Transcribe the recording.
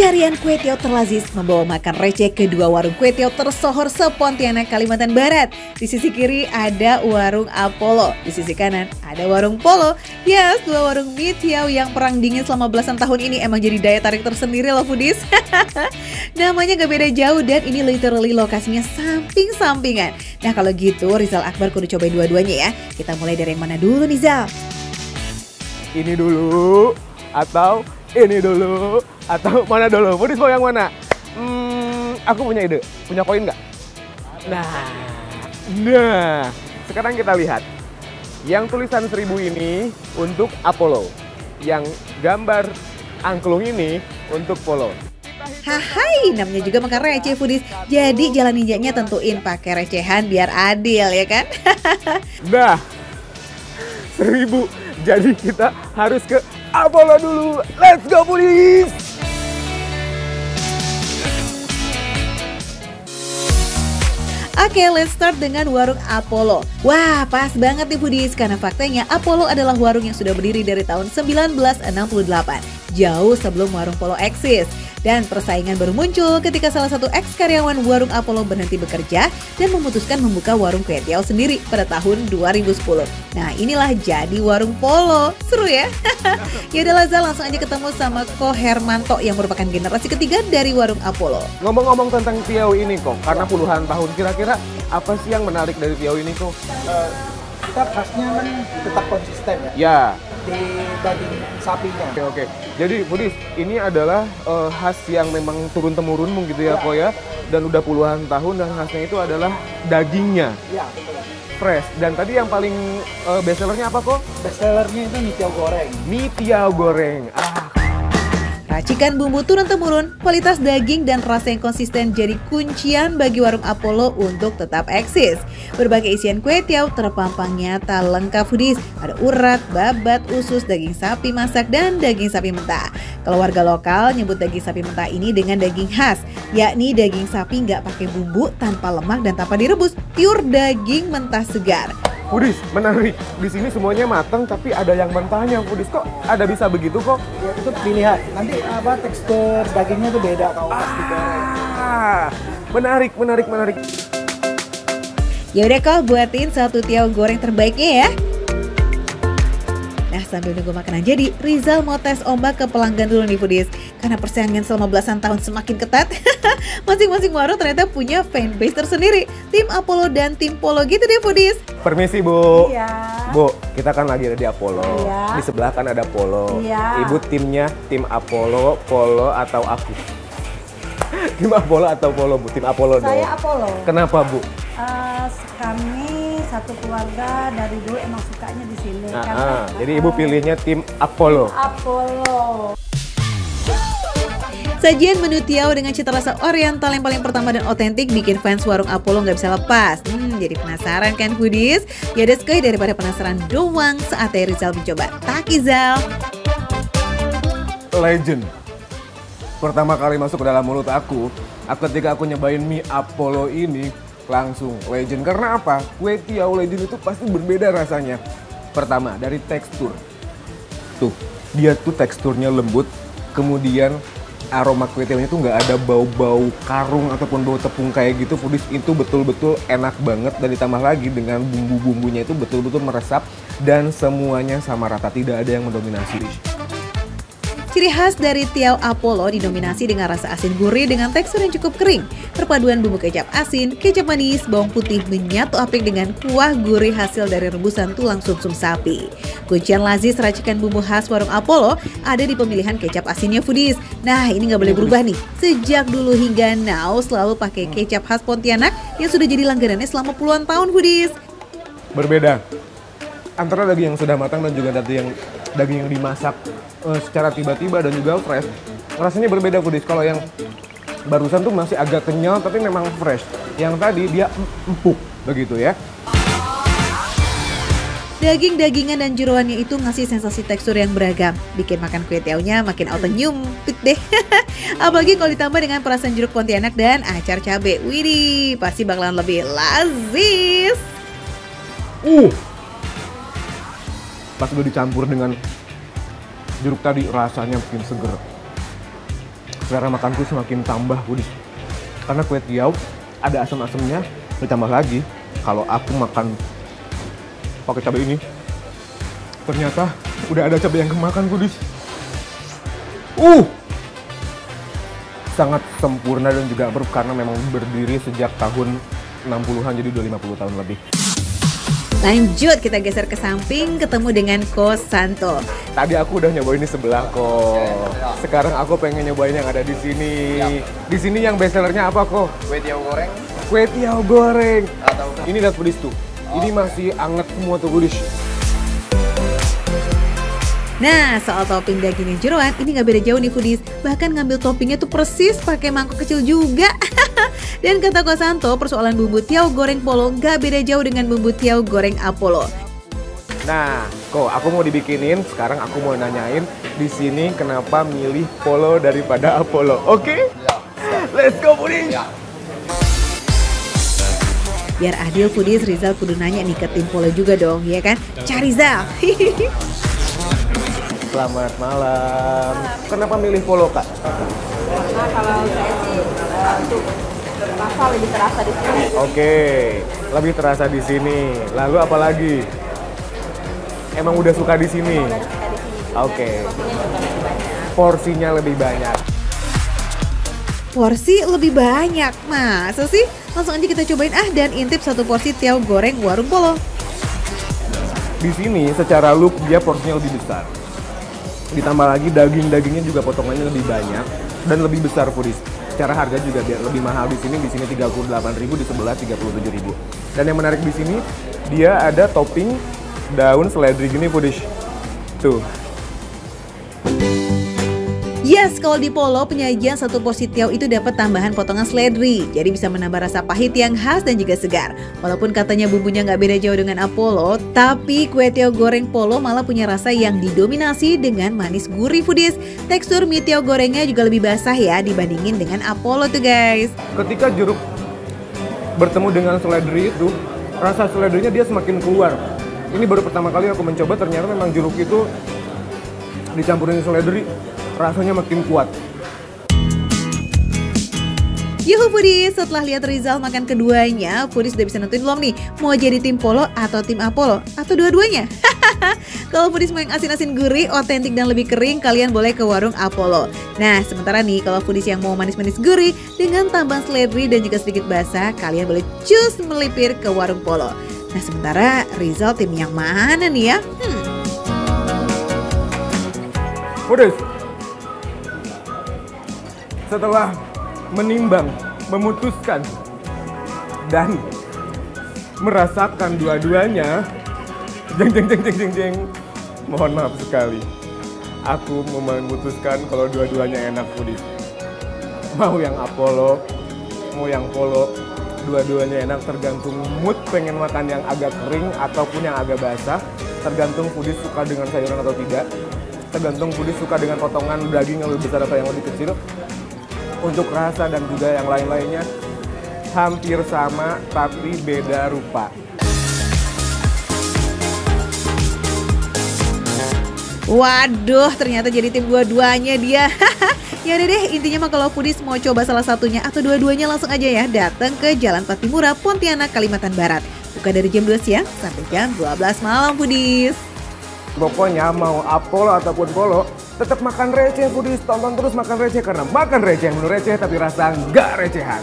Pencarian kue tiaw terlazis membawa makan receh ke dua warung kue tiaw tersohor se-Pontianak, Kalimantan Barat. Di sisi kiri ada warung Apollo, di sisi kanan ada warung Polo. Yes, dua warung mie tiaw yang perang dingin selama belasan tahun ini emang jadi daya tarik tersendiri loh foodies. Namanya gak beda jauh dan ini literally lokasinya samping-sampingan. Nah kalau gitu Rizal Akbar kudu cobain dua-duanya ya. Kita mulai dari yang mana dulu nih Zal? Ini dulu atau ini dulu atau mana dulu? Foodies mau yang mana? Aku punya ide. Punya koin nggak? Nah, sekarang kita lihat. Yang tulisan 1000 ini untuk Apollo. Yang gambar angklung ini untuk Polo. Hai, namanya juga makan receh foodies. Jadi jalan ninjanya tentuin pakai recehan biar adil ya kan? Nah, 1000. Jadi kita harus ke Apollo dulu. Let's go foodies! Oke, let's start dengan warung Apollo. Wah, pas banget nih foodies, karena faktanya Apollo adalah warung yang sudah berdiri dari tahun 1968. Jauh sebelum warung Polo eksis. Dan persaingan baru muncul ketika salah satu ex-karyawan warung Apollo berhenti bekerja dan memutuskan membuka warung kue tiaw sendiri pada tahun 2010. Nah, inilah jadi warung Polo. Seru ya? Yaudah Zal, langsung aja ketemu sama Ko Hermanto yang merupakan generasi ketiga dari warung Apollo. Ngomong-ngomong tentang tiaw ini kok, karena puluhan tahun, kira-kira apa sih yang menarik dari tiaw ini kok? Kita khasnya kan tetap konsisten ya. Ya. Di daging sapinya. Oke. Jadi foodies, ini adalah khas yang memang turun-temurun gitu ya kok ya. Dan udah puluhan tahun dan khasnya itu adalah dagingnya. Iya, betul. Fresh. Dan tadi yang paling bestsellernya apa kok? Bestsellernya itu mie tiaw goreng. Mie tiaw goreng. Racikan bumbu turun-temurun, kualitas daging dan rasa yang konsisten jadi kuncian bagi warung Apollo untuk tetap eksis. Berbagai isian kue tiaw terpampang nyata lengkap foodies. Ada urat, babat, usus, daging sapi masak, dan daging sapi mentah. Kalau warga lokal nyebut daging sapi mentah ini dengan daging khas, yakni daging sapi nggak pakai bumbu, tanpa lemak dan tanpa direbus, pure daging mentah segar. Foodies, menarik. Di sini semuanya matang tapi ada yang mentahnya. Foodies, kok ada bisa begitu kok? Ya, itu pilihan. Nanti tekstur dagingnya tuh beda kalau pas digoreng. Menarik. Yaudah kok buatin satu tiaw goreng terbaiknya ya. Nah sambil nunggu makanan jadi, Rizal mau tes ombak ke pelanggan dulu nih foodies. Karena persaingan selama belasan tahun semakin ketat, masing-masing warung ternyata punya fanbase tersendiri. Tim Apollo dan tim Polo gitu deh foodies. Permisi Bu. Iya. Bu, kita kan lagi ada di Apollo. Iya. Di sebelah kan ada Polo. Iya. Ibu timnya tim Apollo, Polo atau aku? Tim Apollo atau Polo Bu? Tim Apollo dong. Saya Apollo. Kenapa Bu? Kami satu keluarga dari dulu emang sukanya di sini. Jadi Ibu pilihnya tim Apollo. Apollo. Sajian menu tiaw dengan cita rasa oriental yang paling pertama dan otentik bikin fans warung Apollo nggak bisa lepas. Jadi penasaran kan foodies? Ya udah sekali daripada penasaran doang, saatnya Rizal mencoba. Taki Zal. Legend. Pertama kali masuk ke dalam mulut aku ketika aku nyobain mie Apollo ini langsung legend. Karena apa? Kue tiaw legend itu pasti berbeda rasanya. Pertama, dari tekstur. Tuh, dia tuh teksturnya lembut, kemudian aroma kue tiawnya tuh nggak ada bau-bau karung ataupun bau tepung kayak gitu. Foodies, itu betul-betul enak banget dan ditambah lagi dengan bumbu-bumbunya itu betul-betul meresap dan semuanya sama rata, tidak ada yang mendominasi. Ciri khas dari tiaw Apollo didominasi dengan rasa asin gurih dengan tekstur yang cukup kering. Perpaduan bumbu kecap asin, kecap manis, bawang putih menyatu apik dengan kuah gurih hasil dari rebusan tulang sumsum sapi. Kuncian lazis racikan bumbu khas warung Apollo ada di pemilihan kecap asinnya foodies. Nah ini nggak boleh berubah nih. Sejak dulu hingga now selalu pakai kecap khas Pontianak yang sudah jadi langganannya selama puluhan tahun foodies. Berbeda antara daging yang sudah matang dan juga daging yang dimasak secara tiba-tiba dan juga fresh. Rasanya berbeda foodies. Kalau yang barusan tuh masih agak kenyal tapi memang fresh. Yang tadi dia empuk begitu ya. Daging-dagingan dan jeroannya itu ngasih sensasi tekstur yang beragam. Bikin makan kue tiawnya makin nyumpit deh. Apalagi kalau ditambah dengan perasan jeruk Pontianak dan acar cabe. Widih, pasti bakalan lebih lazis. Pas udah dicampur dengan jeruk tadi rasanya makin seger. selera makanku semakin tambah foodies. Karena kue tiaw ada asam-asamnya, ditambah lagi kalau aku makan pakai cabai ini, ternyata udah ada cabai yang kemakan foodies. Sangat sempurna dan juga karena memang berdiri sejak tahun 60-an, jadi udah 50 tahun lebih. Lanjut, kita geser ke samping, ketemu dengan Ko Santo. Tadi aku udah nyobain di sebelah kok. Sekarang aku pengen nyobain yang ada di sini. Di sini yang best sellernya apa kok? Kue tiaw goreng. Kue tiaw goreng. Atau Ini lihat foodies tuh. Ini masih anget semua tuh foodies. Nah, soal topping daging dan jeroan, ini nggak beda jauh nih foodies. Bahkan ngambil toppingnya tuh persis pakai mangkok kecil juga. Dan kata Ko Santo, persoalan bumbu tiaw goreng Polo nggak beda jauh dengan bumbu tiaw goreng Apollo. Nah, kok aku mau dibikinin. Sekarang aku mau nanyain di sini kenapa milih Polo daripada Apollo. Oke? Let's go foodies. Biar adil foodies, Rizal kudu nanya nih ke tim Polo juga dong, ya kan? Cari Rizal. Selamat malam. Kenapa milih Polo, Kak? Karena kalau saya sih untuk rasa lebih terasa di sini. Oke, lebih terasa di sini. Lalu apa lagi? Emang udah suka di sini? Oke. Porsinya lebih banyak. Porsi lebih banyak, masa sih? Langsung aja kita cobain dan intip satu porsi tiaw goreng warung Polo. Di sini secara look dia porsinya lebih besar. Ditambah lagi daging-dagingnya juga potongannya lebih banyak dan lebih besar foodies. Secara harga juga biar lebih mahal di sini 38.000, di sebelah 37.000. Dan yang menarik di sini dia ada topping daun seledri gini foodies. Tuh. Yes, kalau di Polo penyajian satu porsi tiaw itu dapat tambahan potongan seledri. Jadi bisa menambah rasa pahit yang khas dan juga segar. Walaupun katanya bumbunya nggak beda jauh dengan Apollo, tapi kue tiaw goreng Polo malah punya rasa yang didominasi dengan manis gurih foodies. Tekstur mie tiaw gorengnya juga lebih basah ya dibandingin dengan Apollo tuh guys. Ketika jeruk bertemu dengan seledri itu, rasa seledrinya dia semakin keluar. Ini baru pertama kali aku mencoba, ternyata memang jeruk itu dicampurin seledri, rasanya makin kuat. Yuhu foodies, setelah lihat Rizal makan keduanya, foodies udah bisa nentuin belum nih mau jadi tim Polo atau tim Apollo atau dua-duanya? Kalau foodies mau yang asin-asin gurih, otentik dan lebih kering, kalian boleh ke warung Apollo. Nah, sementara nih kalau foodies yang mau manis-manis gurih dengan tambahan seledri dan juga sedikit basah, kalian boleh cus melipir ke warung Polo. Nah, sementara Rizal tim yang mana nih ya? Foodies, setelah menimbang, memutuskan, dan merasakan dua-duanya, jeng. Mohon maaf sekali, aku memutuskan kalau dua-duanya enak foodies. Mau yang Apollo, mau yang Polo, dua-duanya enak, tergantung mood pengen makan yang agak kering ataupun yang agak basah. Tergantung foodies suka dengan sayuran atau tidak. Tergantung foodies suka dengan potongan daging yang lebih besar atau yang lebih kecil. Untuk rasa dan juga yang lain-lainnya hampir sama tapi beda rupa. Waduh, ternyata jadi tim dua-duanya dia. Ya udah deh, intinya mah kalau foodies mau coba salah satunya atau dua-duanya langsung aja ya datang ke Jalan Patimura, Pontianak, Kalimantan Barat. Buka dari jam 2 siang sampai jam 12 malam foodies. Pokoknya mau Apollo ataupun Polo, tetap makan receh foodies. Tonton terus Makan Receh, karena makan receh menurut receh tapi rasa nggak recehan.